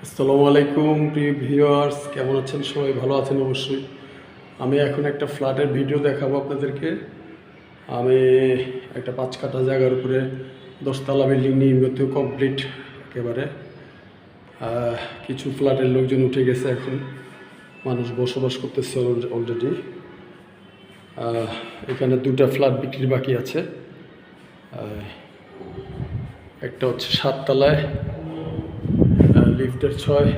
আসসালামু আলাইকুম প্রিয় ভিউয়ার্স, কেমন আছেন? সবাই ভালো আছেন অবশ্যই। আমি এখন একটা ফ্ল্যাটের ভিডিও দেখাবো আপনাদেরকে। আমি একটা 5 কাঠা জায়গার উপরে 10তলা বিল্ডিং নির্মিত কমপ্লিট একেবারে। কিছু ফ্ল্যাটের লোকজন উঠে গেছে, এখন মানুষ বসবাস করতেছে অলরেডি। এখানে 2টা ফ্ল্যাট বিক্রি বাকি আছে। একটা হচ্ছে 7 তলায়, লিফটের 6।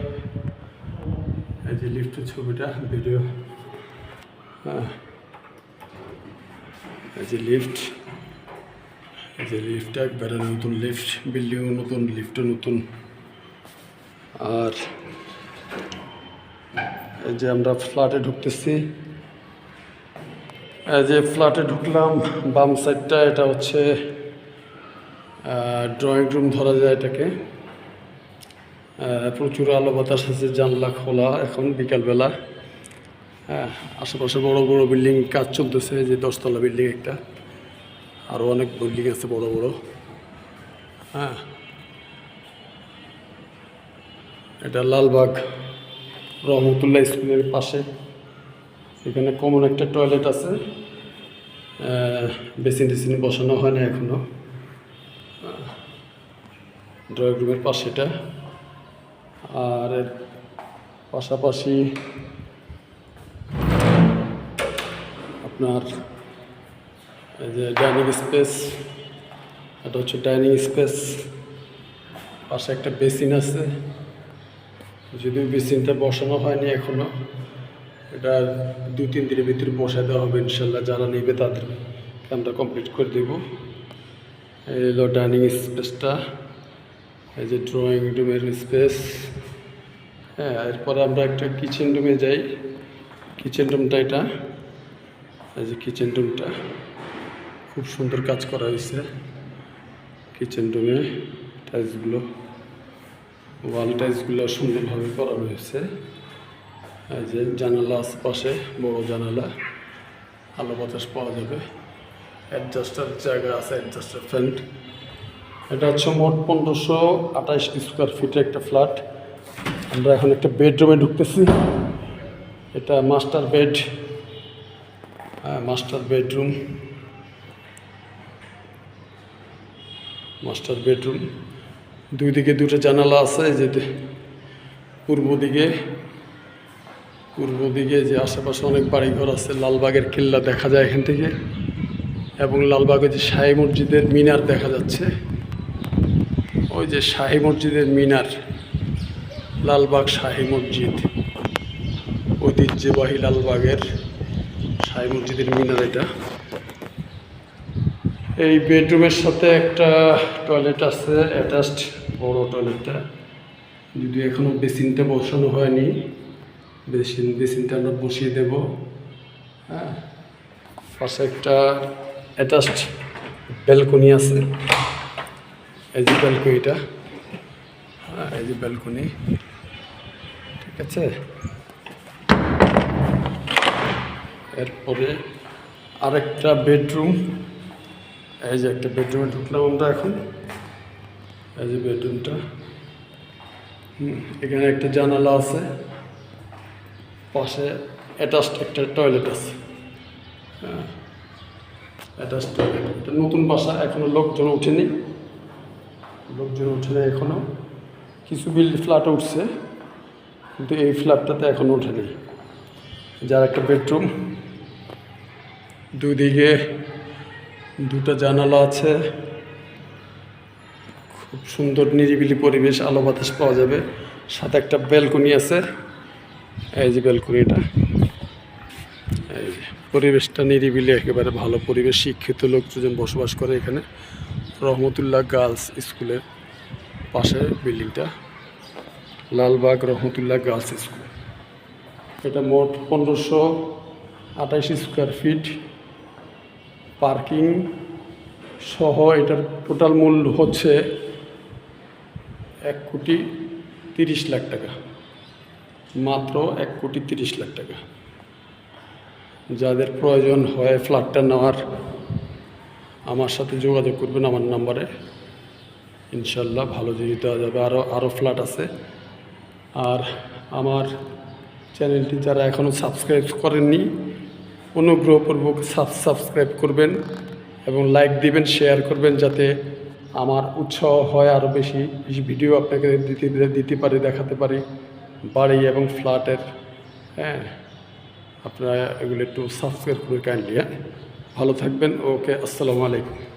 এই যে লিফটের ছবিটা ভিডিও। এই যে লিফট, এই যে লিফটটা একবারে নতুন লিফট, বিল্ডিংও নতুন, লিফটও নতুন। আর এই যে আমরা ফ্ল্যাটে ঢুকতেছি। এই যে ফ্ল্যাটে ঢুকলাম, বাম সাইডটা এটা হচ্ছে ড্রয়িং রুম ধরা যায় এটাকে। প্রচুর আলো বাতাস আছে, জানলা খোলা এখন বিকালবেলা। আশেপাশে বড় বড় বিল্ডিং কাজ চলতেছে, যে 10তলা বিল্ডিং একটা, আরও অনেক বিল্ডিং আছে বড় বড়। এটা লালবাগ রহমতুল্লাহ স্কুলের পাশে। এখানে কমন একটা টয়লেট আছে, বেসিন টেসিন বসানো হয় না এখনো। ড্রয়িং রুমের পাশে এটা। আর এর পাশাপাশি আপনার এই যে ডাইনিং স্পেস, এটা হচ্ছে ডাইনিং স্পেস। পাশে একটা বেসিন আছে, যদিও বেসিনটা বসানো হয়নি এখনো। এটা 2-3 দিনের ভিতরে বসাতে হবে ইনশাল্লাহ। যারা নেবে তাদের আমরা কমপ্লিট করে দেব। এই হলো ডাইনিং স্পেসটা, এই যে ড্রয়িং রুমের স্পেস। এরপরে আমরা একটা কিচেন রুমে যাই। কিচেন রুমটা এটা, এই যে কিচেন রুমটা খুব সুন্দর কাজ করা হয়েছে। কিচেন রুমে টাইলসগুলো, ওয়াল টাইলসগুলো সুন্দরভাবে করা হয়েছে। এই যে জানালা আশেপাশে বড় জানালা, আলো বাতাস পাওয়া যাবে। অ্যাডজাস্টার জায়গা আছে, অ্যাডজাস্টার ফ্যান। এটা হচ্ছে মোট 1528 স্কোয়ার ফিটের একটা ফ্ল্যাট। আমরা এখন একটা বেডরুমে ঢুকতেছি। এটা master bed, master bedroom, master bedroom. দুই দিকে 2টা জানালা আছে। এই যে পূর্ব দিকে যে আশেপাশে অনেক বাড়িঘর আছে। লালবাগের কিল্লা দেখা যায় এখান থেকে, এবং লালবাগের যে শাহী মসজিদের মিনার দেখা যাচ্ছে। ওই যে শাহী মসজিদের মিনার, লালবাগ শাহী মসজিদ, ঐতিহ্যবাহী লালবাগের শাহী মসজিদের মিনার এটা। এই বেডরুমের সাথে একটা টয়লেট আছে, অ্যাটাচড বড় টয়লেটটা, যদি এখনও বেসিনটা বসানো হয়নি। বেসিনটা আমরা বসিয়ে দেব। পাশে একটা অ্যাটাচড ব্যালকনি আছে। এই যে ব্যালকনিটা, এই যে ব্যালকনি, ঠিক আছে। এরপরে আরেকটা বেডরুম। এই যে একটা বেডরুমে ঢুকলাম আমরা এখন। এই যে বেডরুমটা, এখানে একটা জানালা আছে, পাশে অ্যাটাচড একটা টয়লেট আছে। Attached toilet. এটা নতুন বাসা, এখনো লোকজন ওঠেনি, এখনো। কিছু ফ্ল্যাট উঠছে, কিন্তু এই ফ্ল্যাটটাতে এখনো ওঠেনি। যার একটা বেডরুম, দুদিকে 2টা জানালা আছে। খুব সুন্দর নিরিবিলি পরিবেশ, আলো বাতাস পাওয়া যাবে। সাথে একটা ব্যালকনি আছে। এই যে ব্যালকনিটা, এই যে পরিবেশটা নিরিবিলি, একেবারে ভালো পরিবেশ। শিক্ষিত লোকজন বসবাস করে এখানে। রহমতুল্লাহ গার্লস স্কুলের পাশে বিল্ডিংটা, লালবাগ রহমতুল্লাহ গার্লস স্কুল। এটা মোট 1528 স্কোয়ার ফিট, পার্কিং সহ এটার টোটাল মূল্য হচ্ছে 1,30,00,000 টাকা, মাত্র 1,30,00,000 টাকা। যাদের প্রয়োজন হয় ফ্ল্যাটটা নেওয়ার, আমার সাথে যোগাযোগ করবেন আমার নাম্বারে। ইনশাল্লাহ ভালো জিনিস দেওয়া যাবে। আরও ফ্ল্যাট আছে, আর আমার চ্যানেলটি যারা এখনও সাবস্ক্রাইব করেননি অনুগ্রহপূর্বক সাবস্ক্রাইব করবেন এবং লাইক দিবেন, শেয়ার করবেন, যাতে আমার উৎসাহ হয় আরও বেশি ভিডিও আপনাকে দিতে পারি, দেখাতে পারি বাড়ি এবং ফ্ল্যাটের। হ্যাঁ, আপনারা এগুলো একটু সাবস্ক্রাইব করে কাইন্ডলি। হ্যাঁ, ভালো থাকবেন। ওকে, আসসালামু আলাইকুম।